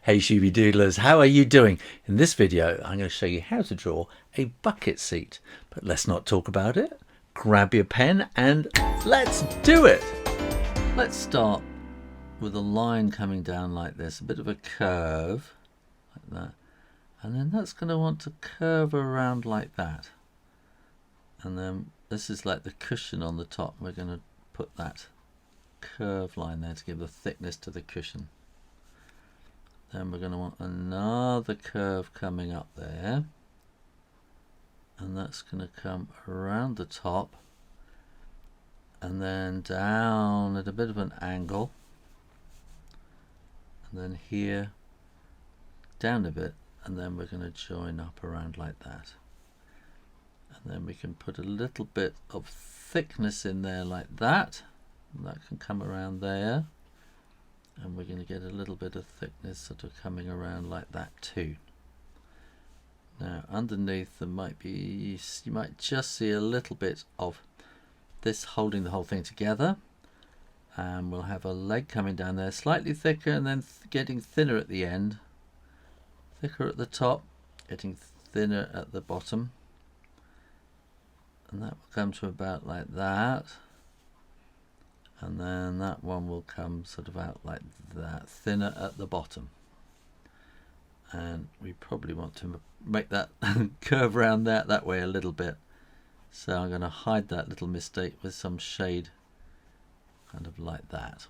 Hey Shooby Doodlers, how are you doing? In this video I'm going to show you how to draw a bucket seat. But let's not talk about it. Grab your pen and let's do it! Let's start with a line coming down like this, a bit of a curve like that. And then that's going to want to curve around like that. And then this is like the cushion on the top. We're going to put that curve line there to give the thickness to the cushion. Then we're going to want another curve coming up there, and that's going to come around the top and then down at a bit of an angle, and then here down a bit, and then we're going to join up around like that. And then we can put a little bit of thickness in there like that, and that can come around there. And we're going to get a little bit of thickness sort of coming around like that too. Now underneath there might be, you might just see a little bit of this holding the whole thing together. And we'll have a leg coming down there, slightly thicker and then getting thinner at the end. Thicker at the top, getting thinner at the bottom. And that will come to about like that. And then that one will come sort of out like that, thinner at the bottom. And we probably want to make that curve around that way a little bit. So I'm going to hide that little mistake with some shade, kind of like that.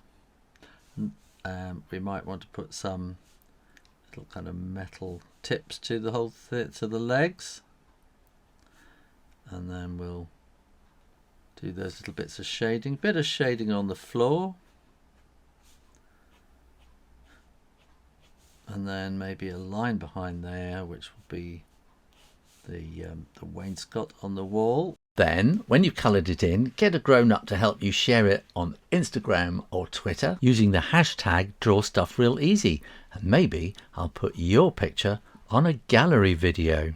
And we might want to put some little kind of metal tips to the whole to the legs. And then we'll do those little bits of shading, bit of shading on the floor, and then maybe a line behind there which will be the wainscot on the wall. Then when you've coloured it in, get a grown-up to help you share it on Instagram or Twitter using the hashtag DrawStuffRealEasy, and maybe I'll put your picture on a gallery video.